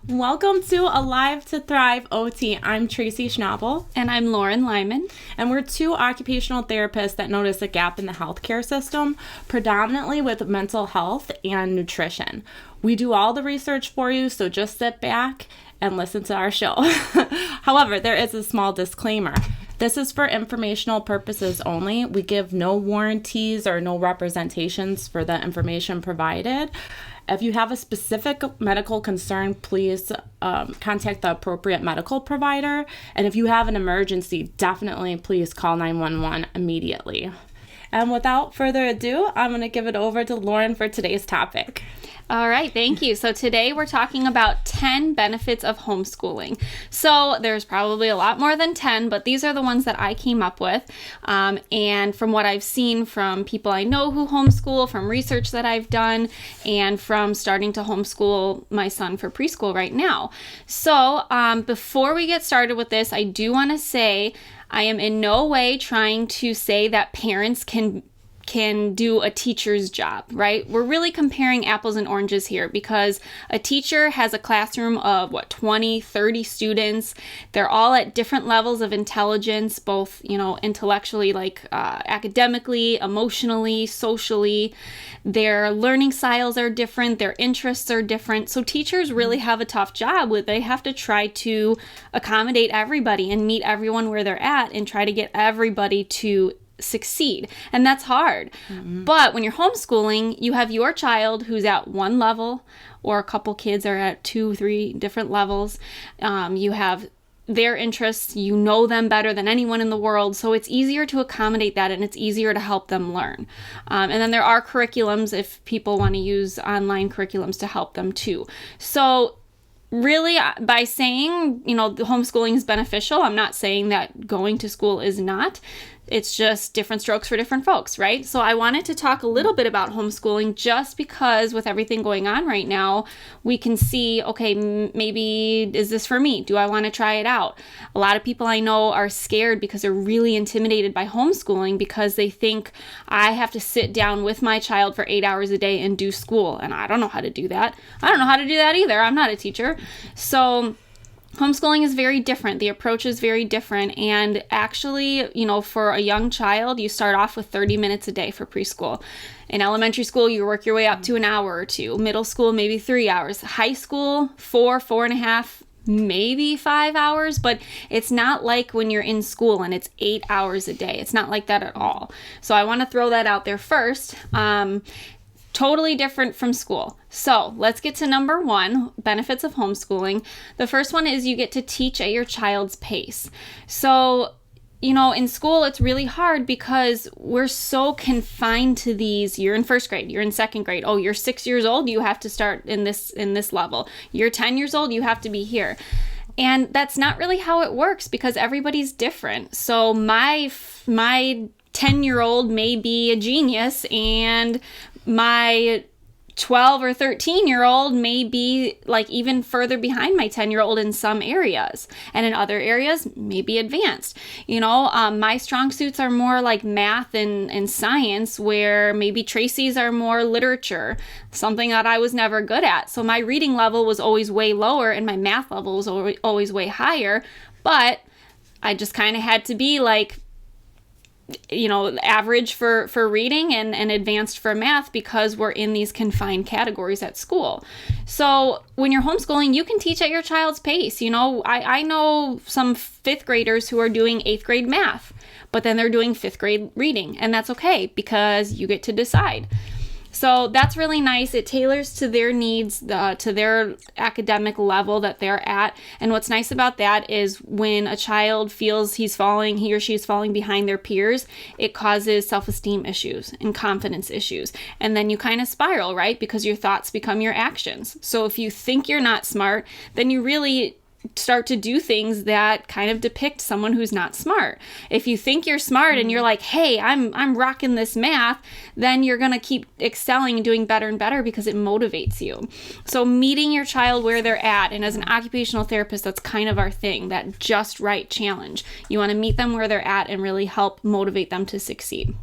Welcome to Alive to Thrive OT. I'm Tracy Schnabel. And I'm Lauren Lyman. And we're two occupational therapists that notice a gap in the healthcare system, predominantly with mental health and nutrition. We do all the research for you, so just sit back and listen to our show. However, there is a small disclaimer. This is for informational purposes only. We give no warranties or no representations for the information provided. If you have a specific medical concern, please contact the appropriate medical provider. And if you have an emergency, definitely please call 911 immediately. And without further ado, I'm going to give it over to Lauren for today's topic. All right, thank you. So today we're talking about 10 benefits of homeschooling. So there's probably a lot more than 10, but these are the ones that I came up with. And from what I've seen from people I know who homeschool, from research that I've done, and from starting to homeschool my son for preschool right now. So before we get started with this, I do want to say I am in no way trying to say that parents can do a teacher's job, right? We're really comparing apples and oranges here because a teacher has a classroom of 20, 30 students. They're all at different levels of intelligence, both, intellectually, like academically, emotionally, socially. Their learning styles are different. Their interests are different. So teachers really have a tough job with they have to try to accommodate everybody and meet everyone where they're at and try to get everybody to succeed. And that's hard. Mm-hmm. But when you're homeschooling, you have your child who's at one level, or a couple kids are at 2, 3 different levels. You have their interests, you know them better than anyone in the world. So it's easier to accommodate that and it's easier to help them learn. And then there are curriculums if people want to use online curriculums to help them too. So really, by saying, the homeschooling is beneficial, I'm not saying that going to school is not. It's just different strokes for different folks, right? So I wanted to talk a little bit about homeschooling just because with everything going on right now, we can see, okay, maybe is this for me? Do I want to try it out? A lot of people I know are scared because they're really intimidated by homeschooling because they think I have to sit down with my child for 8 hours a day and do school. And I don't know how to do that. I don't know how to do that either. I'm not a teacher. So homeschooling is very different. The approach is very different. And actually, for a young child, you start off with 30 minutes a day for preschool. In elementary school, you work your way up to an hour or two. Middle school, maybe 3 hours. High school, 4.5, maybe 5 hours. But it's not like when you're in school and it's 8 hours a day. It's not like that at all. So I want to throw that out there first. Totally different from school. So let's get to number 1, benefits of homeschooling. The first one is you get to teach at your child's pace. So, in school, it's really hard because we're so confined to these. You're in first grade, you're in second grade. Oh, you're 6 years old, you have to start in this level. You're 10 years old, you have to be here. And that's not really how it works because everybody's different. So my 10-year-old may be a genius and my 12 or 13-year-old may be like even further behind my 10-year-old in some areas, and in other areas may be advanced. My strong suits are more like math and science, where maybe Tracy's are more literature, something that I was never good at. So my reading level was always way lower and my math level was always way higher, but I just kind of had to be like, average for reading and advanced for math because we're in these confined categories at school. So when you're homeschooling, you can teach at your child's pace. I know some 5th graders who are doing 8th grade math, but then they're doing 5th grade reading, and that's okay because you get to decide. So that's really nice. It tailors to their needs, to their academic level that they're at. And what's nice about that is when a child feels he or she is falling behind their peers, it causes self-esteem issues and confidence issues. And then you kind of spiral, right? Because your thoughts become your actions. So if you think you're not smart, then you really start to do things that kind of depict someone who's not smart. If you think you're smart and you're like, hey, I'm rocking this math, then you're going to keep excelling and doing better and better because it motivates you. So meeting your child where they're at, and as an occupational therapist, that's kind of our thing, that just right challenge. You want to meet them where they're at and really help motivate them to succeed.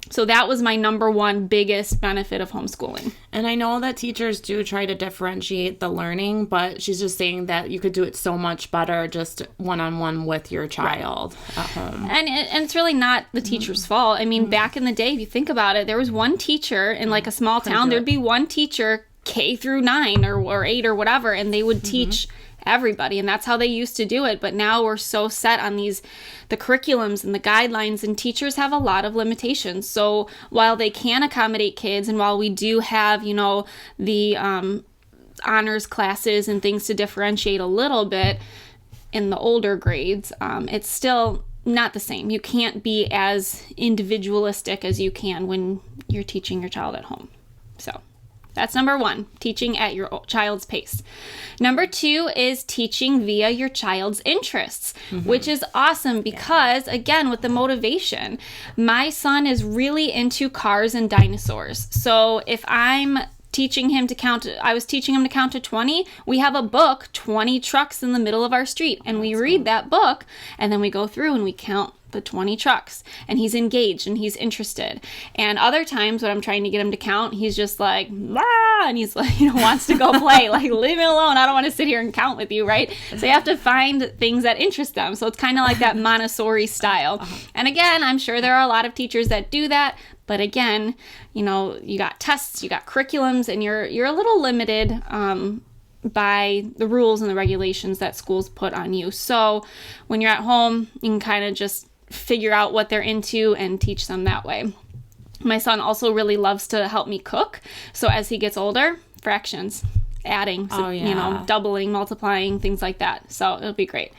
So that was my number one biggest benefit of homeschooling. And I know that teachers do try to differentiate the learning, but she's just saying that you could do it so much better just one-on-one with your child at home. And it's really not the teacher's fault. I mean, back in the day, if you think about it, there was one teacher in like a small town. There'd be one teacher K through 9 or 8 or whatever, and they would teach everybody, and that's how they used to do it. But now we're so set on the curriculums and the guidelines, and teachers have a lot of limitations. So while they can accommodate kids, and while we do have, the honors classes and things to differentiate a little bit in the older grades, it's still not the same. You can't be as individualistic as you can when you're teaching your child at home. So that's number one, teaching at your child's pace. Number two is teaching via your child's interests, which is awesome because, again, with the motivation, my son is really into cars and dinosaurs. So if I'm teaching him to count, I was teaching him to count to 20. We have a book, 20 trucks in the middle of our street, and we read that book, and then we go through and we count the 20 trucks, and he's engaged and he's interested. And other times when I'm trying to get him to count, he's just like, ah, and he's like, wants to go play. Like, leave me alone. I don't want to sit here and count with you, right? So you have to find things that interest them. So it's kind of like that Montessori style. And again, I'm sure there are a lot of teachers that do that. But again, you got tests, you got curriculums, and you're a little limited by the rules and the regulations that schools put on you. So when you're at home, you can kind of just figure out what they're into and teach them that way. My son also really loves to help me cook. So as he gets older, fractions, adding, doubling, multiplying, things like that. So it'll be great.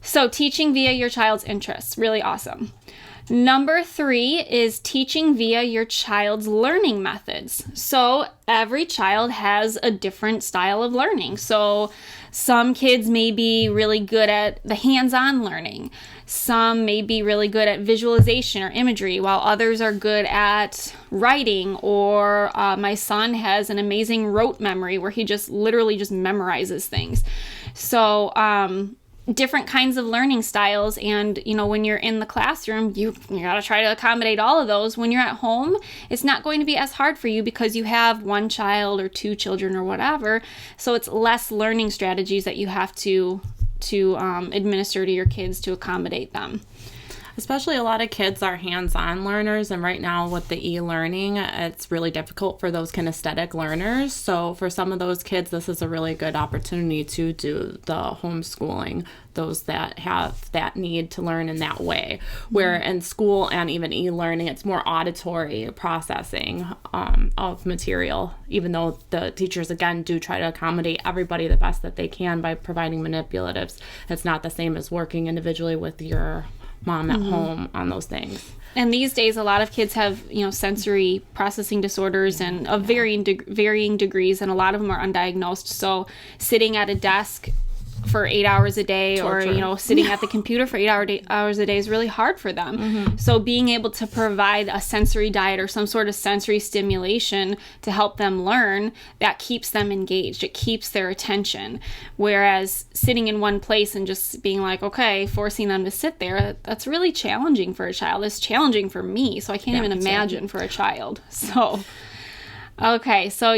So teaching via your child's interests, really awesome. Number 3 is teaching via your child's learning methods. So every child has a different style of learning. So some kids may be really good at the hands-on learning. Some may be really good at visualization or imagery, while others are good at writing, or my son has an amazing rote memory where he just literally just memorizes things. So different kinds of learning styles, and when you're in the classroom, you got to try to accommodate all of those. When you're at home, it's not going to be as hard for you because you have one child or two children or whatever, so it's less learning strategies that you have to administer to your kids to accommodate them. Especially a lot of kids are hands-on learners, and right now with the e-learning, it's really difficult for those kinesthetic learners. So for some of those kids, this is a really good opportunity to do the homeschooling, those that have that need to learn in that way. Where in school and even e-learning, it's more auditory processing of material, even though the teachers, again, do try to accommodate everybody the best that they can by providing manipulatives. It's not the same as working individually with your mom at home on those things. And these days, a lot of kids have, sensory processing disorders and of varying degrees, and a lot of them are undiagnosed. So sitting at a desk for 8 hours a day, torture. Or sitting at the computer for 8 hours a day is really hard for them. So being able to provide a sensory diet or some sort of sensory stimulation to help them learn, that keeps them engaged. It keeps their attention. Whereas sitting in one place and just being like, okay, forcing them to sit there, that's really challenging for a child. It's challenging for me, so I can't even imagine for a child. So okay, so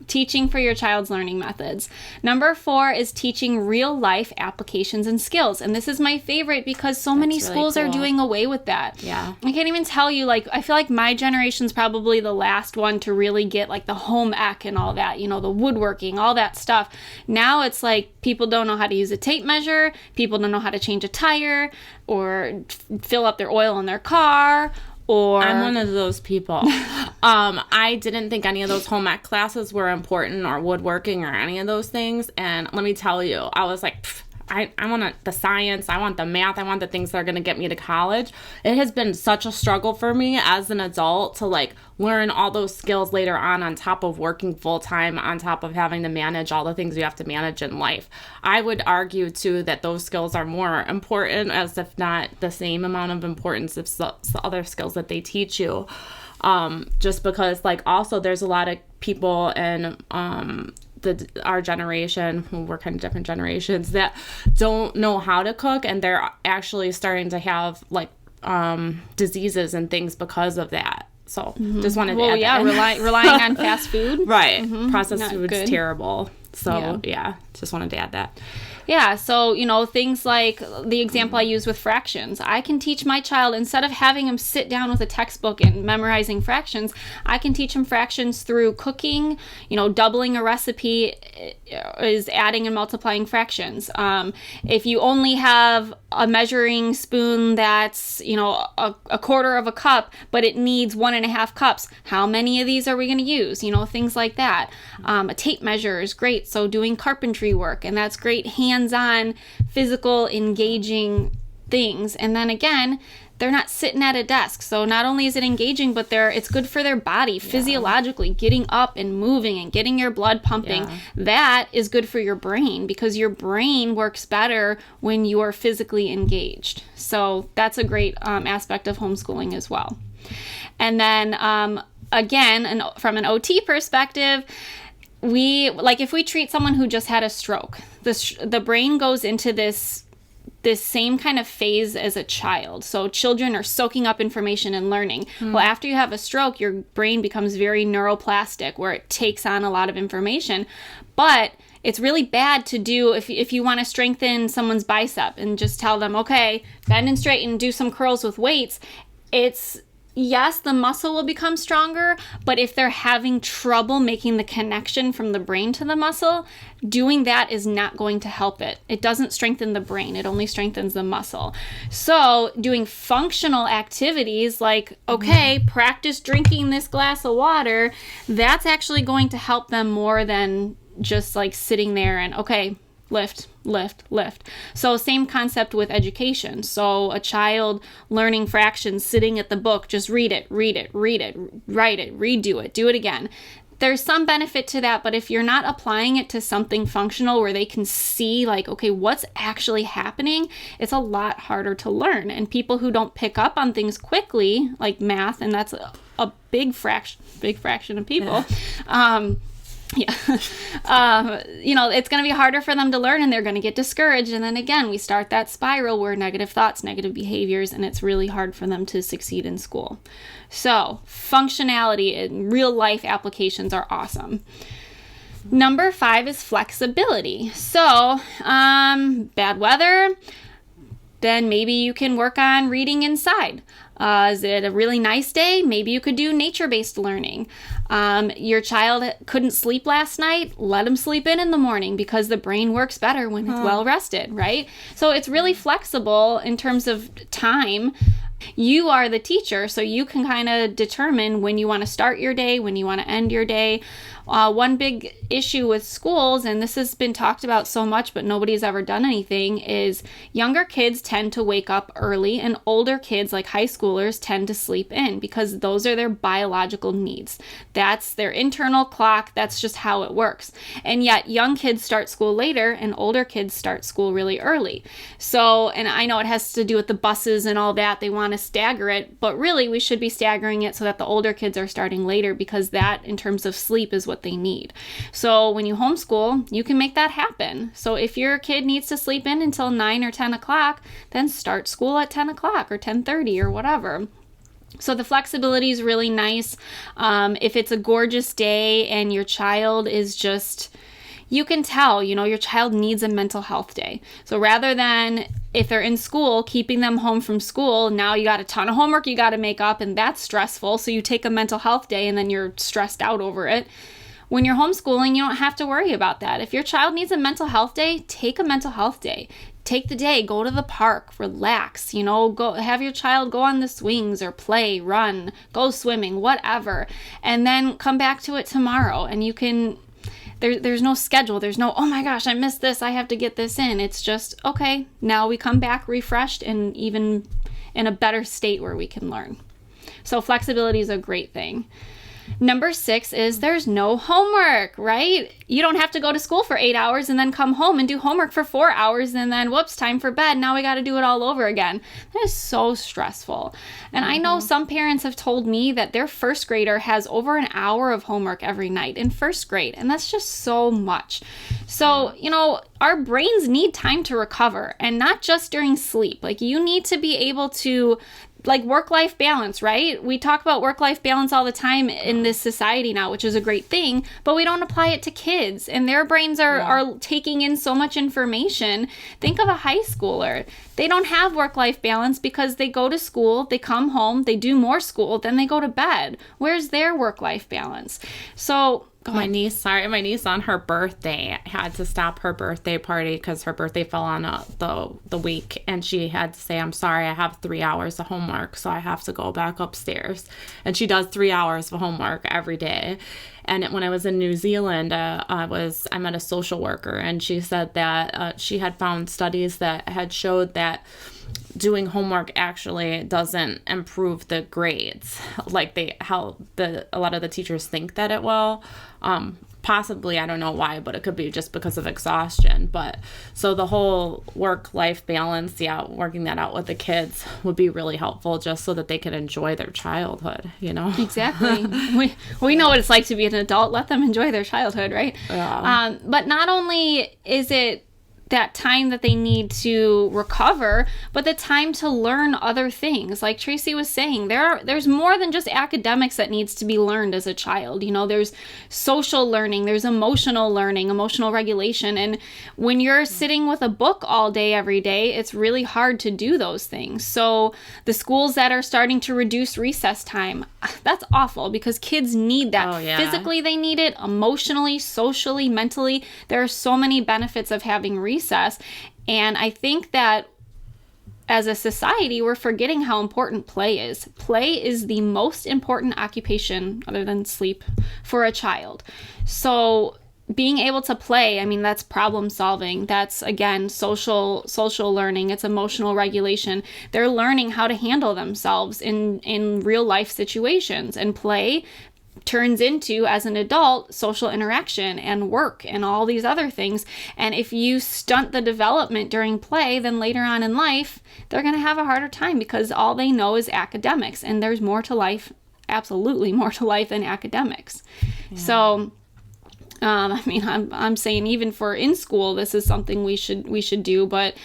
teaching for your child's learning methods. Number 4 is teaching real life applications and skills. And this is my favorite because so many schools are doing away with that. Yeah. I can't even tell you, I feel like my generation's probably the last one to really get the home ec and all that, the woodworking, all that stuff. Now it's people don't know how to use a tape measure, people don't know how to change a tire or fill up their oil in their car. Or I'm one of those people. I didn't think any of those home ec classes were important, or woodworking or any of those things. And let me tell you, I was like, I want the science, I want the math, I want the things that are going to get me to college. It has been such a struggle for me as an adult to learn all those skills later on top of working full time, on top of having to manage all the things you have to manage in life. I would argue too that those skills are more important, as if not the same amount of importance as the other skills that they teach you. Just because also there's a lot of people in our generation, we're kind of different generations, that don't know how to cook, and they're actually starting to have diseases and things because of that. So just wanted to add that. Relying on fast food. Right. Processed Not food's good. terrible. So, just wanted to add that. Yeah, so, things like the example I use with fractions. I can teach my child, instead of having him sit down with a textbook and memorizing fractions, I can teach him fractions through cooking. Doubling a recipe is adding and multiplying fractions. If you only have a measuring spoon that's, a quarter of a cup, but it needs 1.5 cups, how many of these are we going to use? Things like that. A tape measure is great. So doing carpentry work, and that's great hands-on, physical, engaging things. And then again, they're not sitting at a desk. So not only is it engaging, but it's good for their body physiologically, getting up and moving and getting your blood pumping. Yeah. That is good for your brain, because your brain works better when you are physically engaged. So that's a great aspect of homeschooling as well. And then again, from an OT perspective, if we treat someone who just had a stroke, the brain goes into this same kind of phase as a child. So children are soaking up information and learning. Well, after you have a stroke, your brain becomes very neuroplastic, where it takes on a lot of information. But it's really bad to do if you want to strengthen someone's bicep and just tell them, okay, bend and straighten and do some curls with weights. Yes, the muscle will become stronger, but if they're having trouble making the connection from the brain to the muscle, doing that is not going to help it. It doesn't strengthen the brain. It only strengthens the muscle. So doing functional activities like, okay, practice drinking this glass of water, that's actually going to help them more than just like sitting there and, okay, lift. So same concept with education. So a child learning fractions, sitting at the book, just read it, write it, redo it, do it again. There's some benefit to that, but if you're not applying it to something functional where they can see like, okay, what's actually happening, it's a lot harder to learn. And people who don't pick up on things quickly, like math, and that's a big fraction of people, it's going to be harder for them to learn, and they're going to get discouraged. And then again, we start that spiral where negative thoughts, negative behaviors, and it's really hard for them to succeed in school. So functionality and real life applications are awesome. Number 5 is flexibility. So bad weather, then maybe you can work on reading inside. Is it a really nice day? Maybe you could do nature-based learning. Your child couldn't sleep last night? Let them sleep in the morning, because the brain works better when it's well rested, right? So it's really flexible in terms of time. You are the teacher, so you can kind of determine when you want to start your day, when you want to end your day. One big issue with schools, and this has been talked about so much, but nobody's ever done anything, is younger kids tend to wake up early, and older kids, like high schoolers, tend to sleep in, because those are their biological needs. That's their internal clock. That's just how it works. And yet young kids start school later, and older kids start school really early. So, and I know it has to do with the buses and all that. They want to stagger it, but really we should be staggering it so that the older kids are starting later, because that, in terms of sleep, is what they need. So when you homeschool, you can make that happen. So if your kid needs to sleep in until 9 or 10 o'clock, then start school at 10 o'clock or 10:30 or whatever. So the flexibility is really nice. If it's a gorgeous day and your child is just, you can tell, your child needs a mental health day. So rather than, if they're in school, keeping them home from school, now you got a ton of homework you got to make up, and that's stressful. So you take a mental health day and then you're stressed out over it. When you're homeschooling, you don't have to worry about that. If your child needs a mental health day, take a mental health day. Take the day, go to the park, relax, go have your child go on the swings or play, run, go swimming, whatever, and then come back to it tomorrow. And you can, there's no schedule. There's no, oh my gosh, I missed this, I have to get this in. It's just, okay, now we come back refreshed and even in a better state where we can learn. So flexibility is a great thing. Number 6 is there's no homework, right? You don't have to go to school for 8 hours and then come home and do homework for 4 hours and then, whoops, time for bed. Now we got to do it all over again. That is so stressful. And I know some parents have told me that their first grader has over an hour of homework every night in first grade. And that's just so much. So, our brains need time to recover, and not just during sleep. Like, you need to be able to like work-life balance, right? We talk about work-life balance all the time in this society now, which is a great thing, but we don't apply it to kids, and their brains are taking in so much information. Think of a high schooler. They don't have work-life balance because they go to school, they come home, they do more school, then they go to bed. Where's their work-life balance? So my niece on her birthday had to stop her birthday party because her birthday fell on the week, and she had to say, I'm sorry, I have 3 hours of homework, so I have to go back upstairs. And she does 3 hours of homework every day. And when I was in New Zealand, I met a social worker, and she said that she had found studies that had showed that doing homework actually doesn't improve the grades like a lot of the teachers think that it will. Possibly, I don't know why, but it could be just because of exhaustion. But so the whole work-life balance, working that out with the kids would be really helpful, just so that they can enjoy their childhood, Exactly. we know what it's like to be an adult. Let them enjoy their childhood, right? Yeah. But not only is it that time that they need to recover, but the time to learn other things. Like Tracy was saying, there's more than just academics that needs to be learned as a child. There's social learning, there's emotional learning, emotional regulation. And when you're sitting with a book all day, every day, it's really hard to do those things. So the schools that are starting to reduce recess time, that's awful, because kids need that. Oh, yeah. Physically, they need it. Emotionally, socially, mentally, there are so many benefits of having recess. And I think that as a society, we're forgetting how important play is. Play is the most important occupation, other than sleep, for a child. So being able to play, that's problem solving. That's, again, social learning. It's emotional regulation. They're learning how to handle themselves in real life situations. And play turns into, as an adult, social interaction and work and all these other things. And if you stunt the development during play, then later on in life, they're going to have a harder time, because all they know is academics. And there's more to life, absolutely more to life than academics. Yeah. So I'm saying even for in school, this is something we should do. But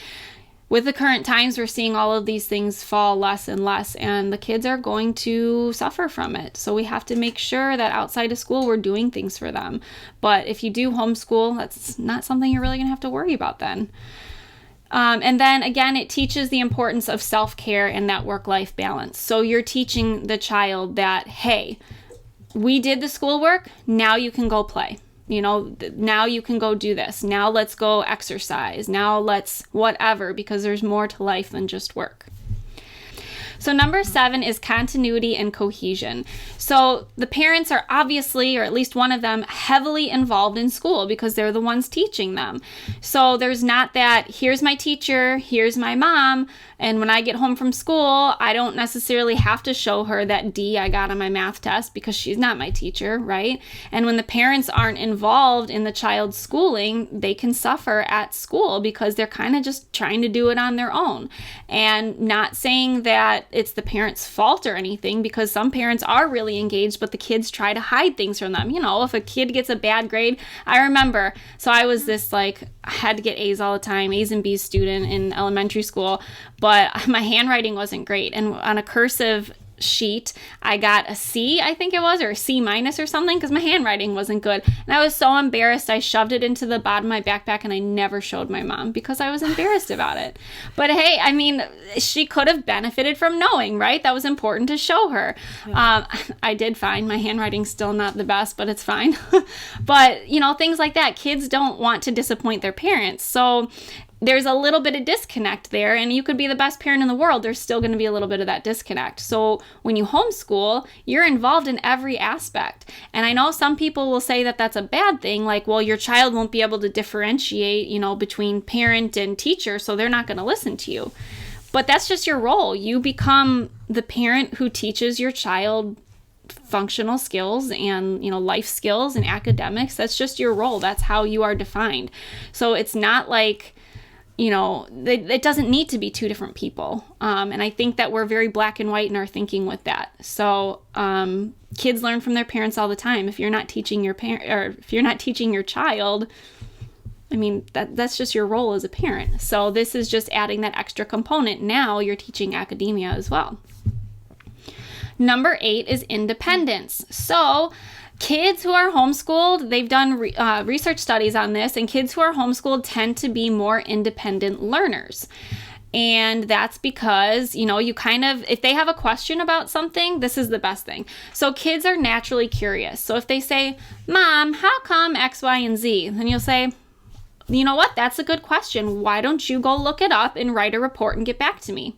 with the current times, we're seeing all of these things fall less and less, and the kids are going to suffer from it. So we have to make sure that outside of school, we're doing things for them. But if you do homeschool, that's not something you're really going to have to worry about then. And then again, it teaches the importance of self-care and that work-life balance. So you're teaching the child that, hey, we did the schoolwork, now you can go play. Now you can go do this. Now let's go exercise. Now let's whatever, because there's more to life than just work. So number 7 is continuity and cohesion. So the parents are obviously, or at least one of them, heavily involved in school because they're the ones teaching them. So there's not that, here's my teacher, here's my mom, and when I get home from school, I don't necessarily have to show her that D I got on my math test because she's not my teacher, right? And when the parents aren't involved in the child's schooling, they can suffer at school because they're kind of just trying to do it on their own. And not saying that it's the parents' fault or anything, because some parents are really engaged, but the kids try to hide things from them. If a kid gets a bad grade, I remember, so I was this I had to get A's all the time, A's and B's student in elementary school, but my handwriting wasn't great. And on a cursive sheet, I got a C, I think it was, or a C minus or something, because my handwriting wasn't good. And I was so embarrassed, I shoved it into the bottom of my backpack, and I never showed my mom because I was embarrassed about it. But hey, she could have benefited from knowing, right? That was important to show her. Yeah. I did fine. My handwriting's still not the best, but it's fine. But, things like that. Kids don't want to disappoint their parents. So there's a little bit of disconnect there, and you could be the best parent in the world. There's still going to be a little bit of that disconnect. So when you homeschool, you're involved in every aspect. And I know some people will say that that's a bad thing, like, well, your child won't be able to differentiate, between parent and teacher, so they're not going to listen to you. But that's just your role. You become the parent who teaches your child functional skills and, life skills and academics. That's just your role. That's how you are defined. So it's not like, it doesn't need to be two different people. And I think that we're very black and white in our thinking with that. So kids learn from their parents all the time. If you're not teaching your parent, or if you're not teaching your child, that's just your role as a parent. So this is just adding that extra component. Now you're teaching academia as well. Number 8 is independence. So kids who are homeschooled, they've done research studies on this, and kids who are homeschooled tend to be more independent learners. And that's because, you kind of, if they have a question about something, this is the best thing. So kids are naturally curious. So if they say, Mom, how come X, Y, and Z? Then you'll say, you know what? That's a good question. Why don't you go look it up and write a report and get back to me?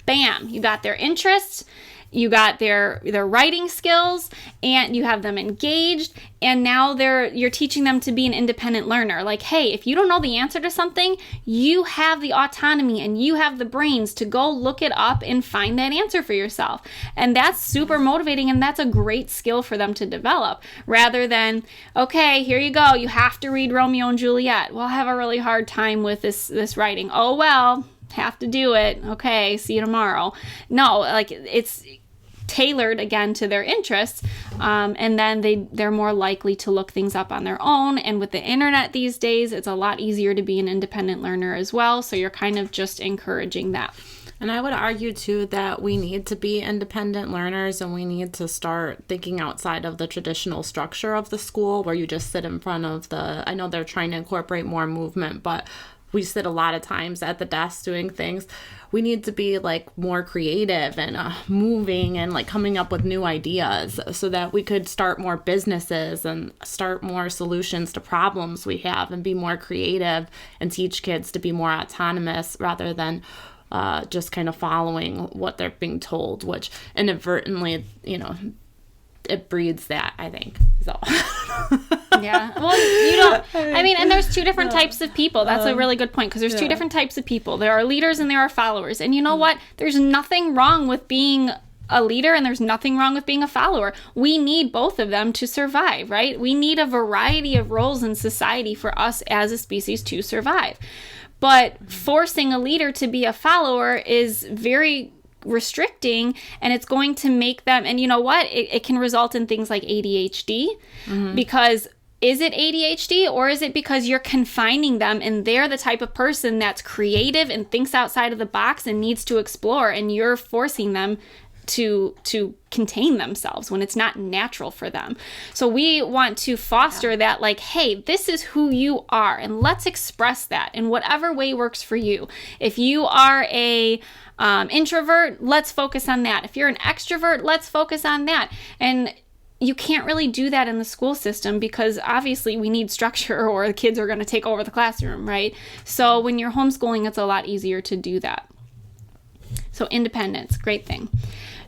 Bam, you got their interests. You got their writing skills, and you have them engaged, and now you're teaching them to be an independent learner. Like, hey, if you don't know the answer to something, you have the autonomy and you have the brains to go look it up and find that answer for yourself. And that's super motivating, and that's a great skill for them to develop, rather than, okay, here you go, you have to read Romeo and Juliet. Well, I have a really hard time with this writing. Oh, well, have to do it. Okay, see you tomorrow. No, like, it's tailored again to their interests, and then they're more likely to look things up on their own. And with the internet these days, it's a lot easier to be an independent learner as well, so you're kind of just encouraging that. And I would argue too that we need to be independent learners, and we need to start thinking outside of the traditional structure of the school where you just sit in front of I know they're trying to incorporate more movement, but we sit a lot of times at the desk doing things. We need to be like more creative and moving and like coming up with new ideas so that we could start more businesses and start more solutions to problems we have and be more creative and teach kids to be more autonomous rather than just kind of following what they're being told, which inadvertently, it breeds that, I think. So. Yeah. Well, and there's two different types of people. That's a really good point, because there's two different types of people. There are leaders and there are followers. And you know what? There's nothing wrong with being a leader, and there's nothing wrong with being a follower. We need both of them to survive, right? We need a variety of roles in society for us as a species to survive. But forcing a leader to be a follower is very restricting, and it's going to make them, and you know what, it can result in things like ADHD, because is it ADHD, or is it because you're confining them and they're the type of person that's creative and thinks outside of the box and needs to explore, and you're forcing them to contain themselves when it's not natural for them? So we want to foster that, like, hey, this is who you are, and let's express that in whatever way works for you. If you are a introvert, let's focus on that. If you're an extrovert, let's focus on that. And you can't really do that in the school system, because obviously we need structure or the kids are going to take over the classroom, right? So when you're homeschooling, it's a lot easier to do that. So independence, great thing.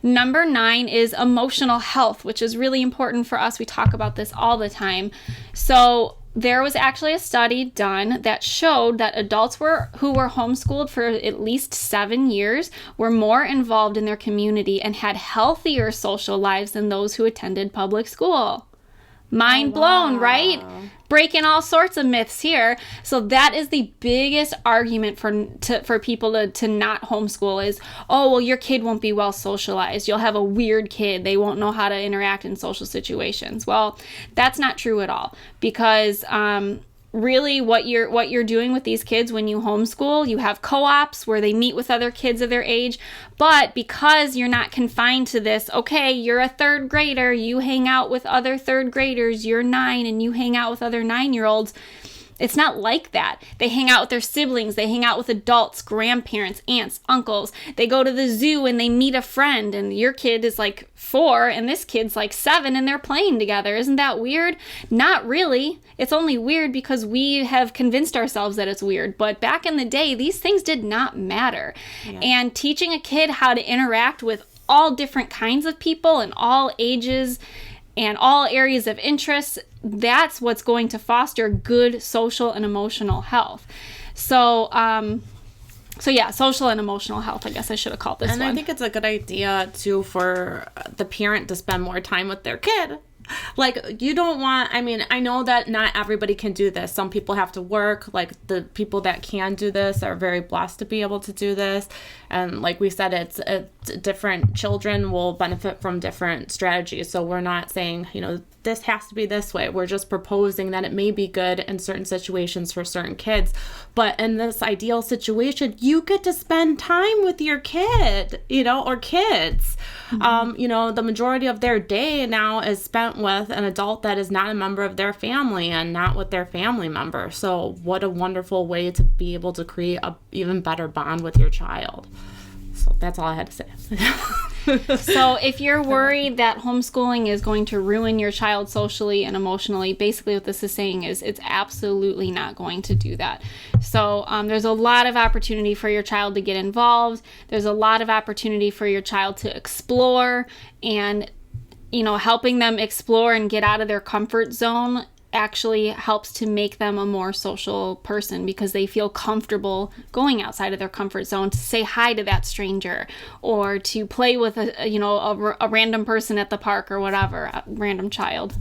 Number 9 is emotional health, which is really important for us. We talk about this all the time. So there was actually a study done that showed that adults who were homeschooled for at least 7 years were more involved in their community and had healthier social lives than those who attended public school. Mind blown, right? Breaking all sorts of myths here. So that is the biggest argument for people to not homeschool is, oh, well, your kid won't be well socialized. You'll have a weird kid. They won't know how to interact in social situations. Well, that's not true at all, because really what you're doing with these kids when you homeschool, you have co-ops where they meet with other kids of their age, but because you're not confined to this, okay, you're a 3rd grader, you hang out with other 3rd graders, you're 9 and you hang out with other 9-year-olds. It's not like that. They hang out with their siblings. They hang out with adults, grandparents, aunts, uncles. They go to the zoo and they meet a friend, and your kid is like 4 and this kid's like 7 and they're playing together. Isn't that weird? Not really. It's only weird because we have convinced ourselves that it's weird. But back in the day, these things did not matter. Yeah. And teaching a kid how to interact with all different kinds of people and all ages and all areas of interest, that's what's going to foster good social and emotional health. So yeah, social and emotional health, I guess I should have called this one. And I think it's a good idea, too, for the parent to spend more time with their kid. Like, you don't want, I know that not everybody can do this. Some people have to work. Like, the people that can do this are very blessed to be able to do this. And like we said, it's different children will benefit from different strategies. So we're not saying, this has to be this way. We're just proposing that it may be good in certain situations for certain kids. But in this ideal situation, you get to spend time with your kid, or kids. The majority of their day now is spent with an adult that is not a member of their family and not with their family member. So what a wonderful way to be able to create a even better bond with your child. So that's all I had to say. So if you're worried that homeschooling is going to ruin your child socially and emotionally, basically what this is saying is it's absolutely not going to do that. So there's a lot of opportunity for your child to get involved. There's a lot of opportunity for your child to explore, and helping them explore and get out of their comfort zone actually helps to make them a more social person, because they feel comfortable going outside of their comfort zone to say hi to that stranger, or to play with a random person at the park, or whatever, a random child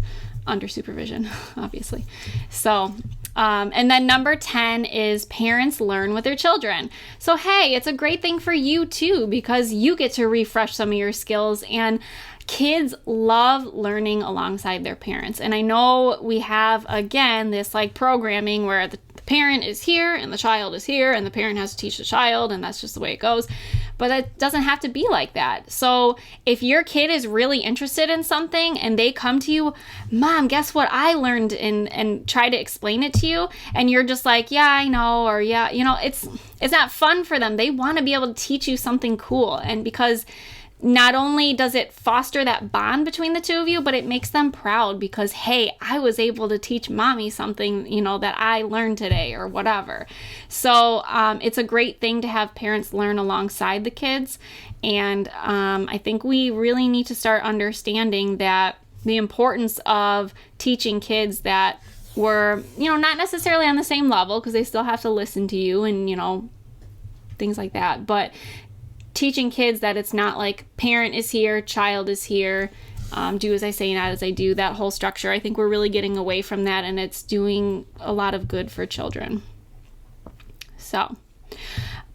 under supervision, obviously. So and then number 10 is parents learn with their children. So hey, it's a great thing for you too, because you get to refresh some of your skills, and kids love learning alongside their parents. And I know we have, again, this programming where the parent is here and the child is here and the parent has to teach the child, and that's just the way it goes. But it doesn't have to be like that. So if your kid is really interested in something and they come to you, Mom, guess what I learned, and try to explain it to you, and you're just like, yeah, I know, or yeah, it's not fun for them. They want to be able to teach you something cool. And because not only does it foster that bond between the two of you, but it makes them proud, because, hey, I was able to teach Mommy something, that I learned today, or whatever. So it's a great thing to have parents learn alongside the kids. And I think we really need to start understanding that the importance of teaching kids that we're, not necessarily on the same level, because they still have to listen to you and, things like that. But teaching kids that it's not like parent is here, child is here, do as I say, not as I do, that whole structure. I think we're really getting away from that, and it's doing a lot of good for children. So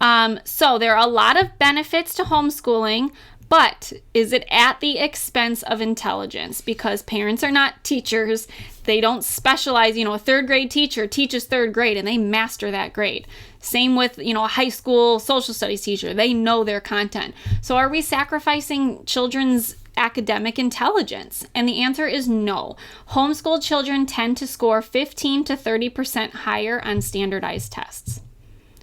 there are a lot of benefits to homeschooling, but is it at the expense of intelligence? Because parents are not teachers. They don't specialize. A third grade teacher teaches third grade and they master that grade. Same with, a high school social studies teacher. They know their content. So are we sacrificing children's academic intelligence? And the answer is no. Homeschooled children tend to score 15 to 30% higher on standardized tests.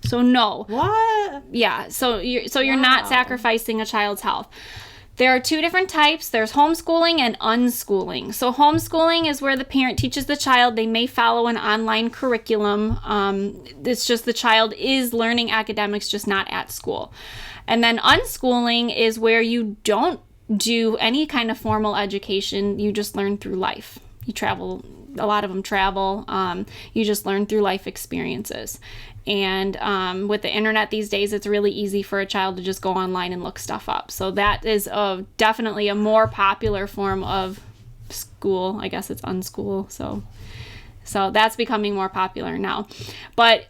So no. What? Yeah. So you're not sacrificing a child's health. There are two different types. There's homeschooling and unschooling. So homeschooling is where the parent teaches the child. They may follow an online curriculum. It's just the child is learning academics, just not at school. And then unschooling is where you don't do any kind of formal education. You just learn through life. You travel. A lot of them travel. You just learn through life experiences. And with the internet these days, it's really easy for a child to just go online and look stuff up. So that is definitely a more popular form of school. I guess it's unschool. So that's becoming more popular now. But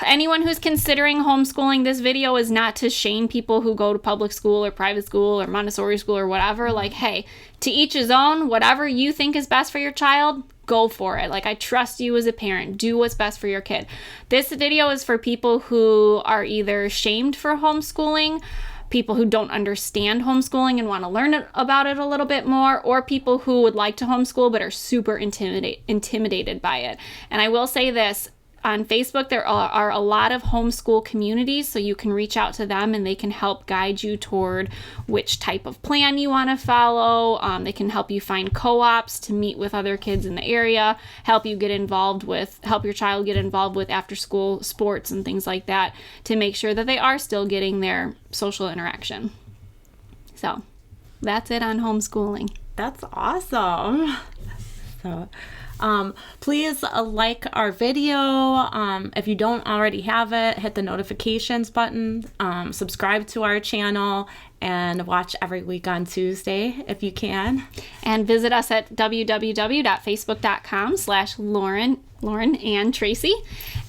anyone who's considering homeschooling, this video is not to shame people who go to public school or private school or Montessori school or whatever. Like, hey, to each his own. Whatever you think is best for your child, go for it. I trust you as a parent. Do what's best for your kid. This video is for people who are either shamed for homeschooling, people who don't understand homeschooling and want to learn about it a little bit more, or people who would like to homeschool but are super intimidated by it. And I will say this. On Facebook, there are a lot of homeschool communities, so you can reach out to them and they can help guide you toward which type of plan you want to follow. They can help you find co-ops to meet with other kids in the area, help your child get involved with after school sports and things like that to make sure that they are still getting their social interaction. So that's it on homeschooling. That's awesome. So please like our video. If you don't already have it, hit the notifications button, subscribe to our channel, and watch every week on Tuesday if you can. And visit us at www.facebook.com/Lauren and Tracy.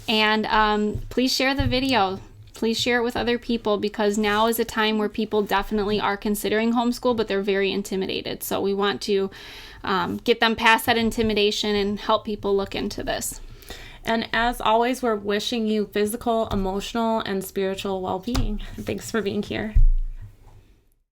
And please share the video. please share it with other people, because now is a time where people definitely are considering homeschool, but they're very intimidated. So we want to get them past that intimidation and help people look into this. And as always, we're wishing you physical, emotional, and spiritual well-being. Thanks for being here.